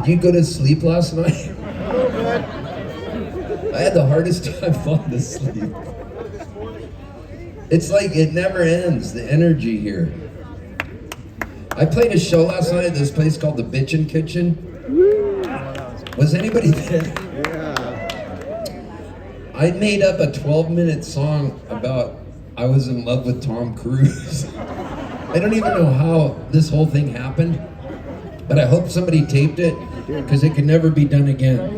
Did you go to sleep last night? I had the hardest time falling asleep. It's like it never ends, the energy here. I played a show last night at this place called the Bitchin' Kitchen. Was anybody there? Yeah. I made up a 12-minute song about I was in love with Tom Cruise. I don't even know how this whole thing happened, but I hope somebody taped it because it could never be done again.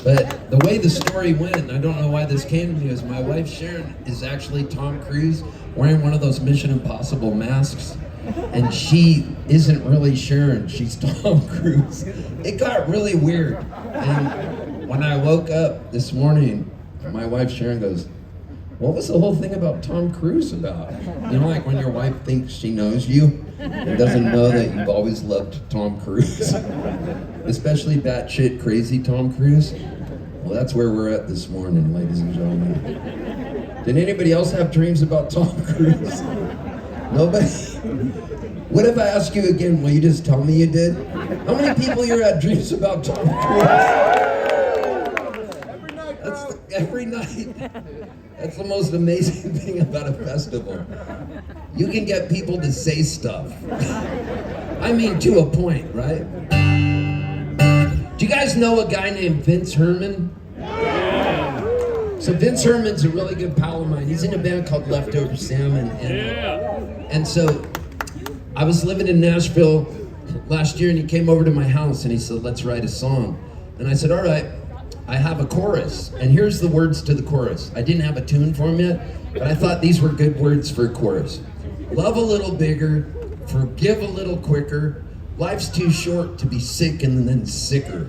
But the way the story went, I don't know why this came to me, is my wife Sharon is actually Tom Cruise wearing one of those Mission Impossible masks. And she isn't really Sharon, she's Tom Cruise. It got really weird. And when I woke up this morning, my wife Sharon goes, "What was the whole thing about Tom Cruise about?" You know, like when your wife thinks she knows you and doesn't know that you've always loved Tom Cruise. Especially batshit crazy Tom Cruise. Well, that's where we're at this morning, ladies and gentlemen. Did anybody else have dreams about Tom Cruise? Nobody? What if I ask you again, will you just tell me you did? How many people here had dreams about Tom Cruise? Every night. That's the most amazing thing about a festival. You can get people to say stuff. I mean, to a point, right? Do you guys know a guy named Vince Herman? So Vince Herman's a really good pal of mine. He's in a band called Leftover Salmon. And so I was living in Nashville last year and he came over to my house and he said, "Let's write a song." And I said, "All right, I have a chorus." And here's the words to the chorus. I didn't have a tune for him yet, but I thought these were good words for a chorus. Love a little bigger, forgive a little quicker. Life's too short to be sick and then sicker.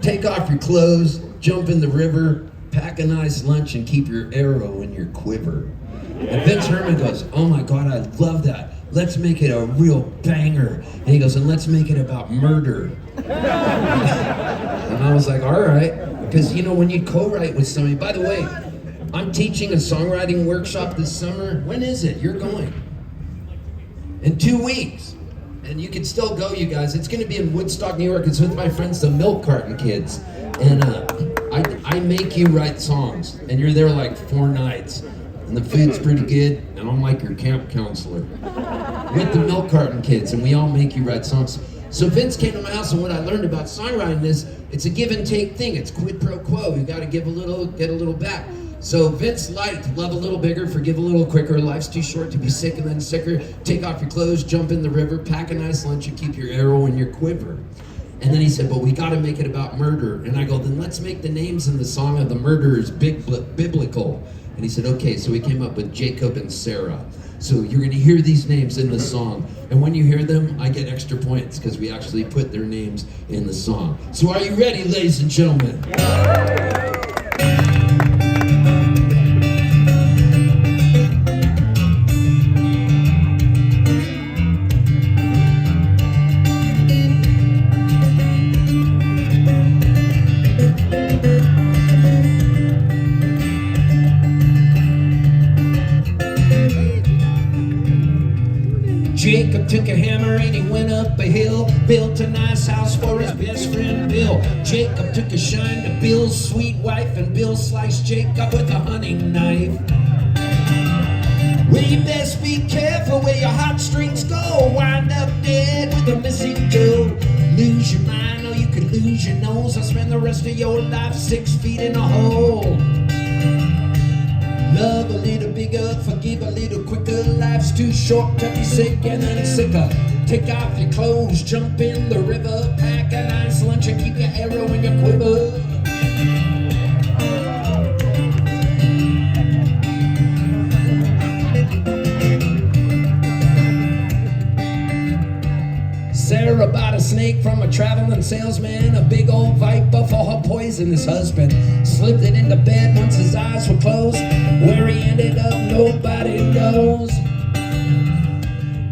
Take off your clothes, jump in the river, pack a nice lunch and keep your arrow in your quiver. And Vince Herman goes, "Oh my God, I love that. Let's make it a real banger." And he goes, "And let's make it about murder." And I was like, all right. Because you know, when you co-write with somebody, by the way, I'm teaching a songwriting workshop this summer. When is it? You're going? In 2 weeks. And you can still go, you guys. It's going to be in Woodstock, New York. It's with my friends, the Milk Carton Kids. And I make you write songs. And you're there like 4 nights. And the food's pretty good. And I'm like your camp counselor. With the Milk Carton Kids. And we all make you write songs. So Vince came to my house, and what I learned about songwriting is it's a give and take thing. It's quid pro quo. You got to give a little, get a little back. So Vince liked love a little bigger, forgive a little quicker, life's too short to be sick and then sicker, take off your clothes, jump in the river, pack a nice lunch and keep your arrow in your quiver. And then he said, "But we got to make it about murder." And I go, "Then let's make the names in the song of the murderers biblical." And he said, "Okay." So we came up with Jacob and Sarah. So you're going to hear these names in the song. And when you hear them, I get extra points because we actually put their names in the song. So are you ready, ladies and gentlemen? Jacob took a hammer and he went up a hill, built a nice house for his best friend Bill. Jacob took a shine to Bill's sweet wife, and Bill sliced Jacob with a hunting knife. Well, you best be careful where your heartstrings go, wind up dead with a missing toe. Lose your mind or you could lose your nose, or spend the rest of your life 6 feet in a hole. Love a little bigger, forgive a little quicker. Life's too short to be sick and then sicker. Take off your clothes, jump in the river, pack a nice lunch and keep your arrow in your quiver. Sarah bought a snake from a traveling salesman, a big old viper for her poisonous husband. Slipped it into bed once his eyes were closed. Where he ended up, nobody knows.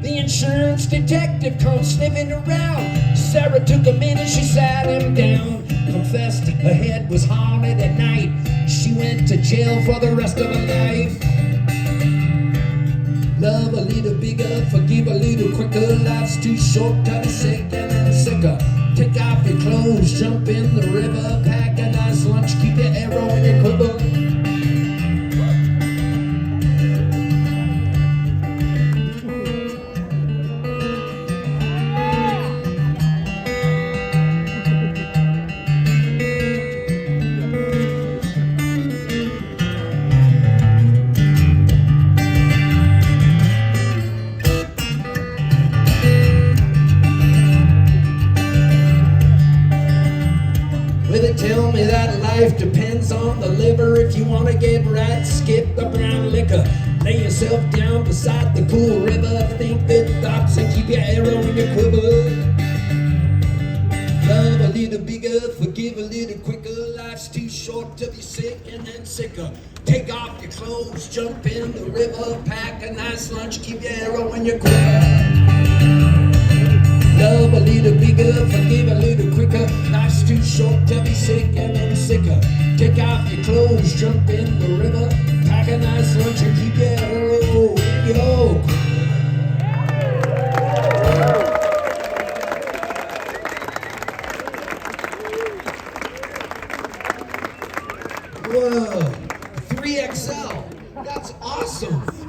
The insurance detective comes sniffing around. Sarah took him in and she sat him down. Confessed her head was haunted at night. She went to jail for the rest of her life. Love a little bigger, forgive a little quicker. Life's too short to be sick and then sicker. Take off your clothes, jump in the river, pack a nice lunch, keep your arrow in your quiver. Well, they tell me that life depends on the liver. If you want to get right, skip the brown liquor. Lay yourself down beside the cool river. Think good thoughts and keep your arrow in your quiver. Love a little bigger, forgive a little quicker. Life's too short to be sick and then sicker. Take off your clothes, jump in the river, pack a nice lunch, keep your arrow in your quiver. Love a little bigger, forgive a little quicker. Life's too short to be sick and then sicker. Take off your clothes, jump in the river, pack a nice lunch and keep your arrow in your quiver. Whoa, 3XL, that's awesome.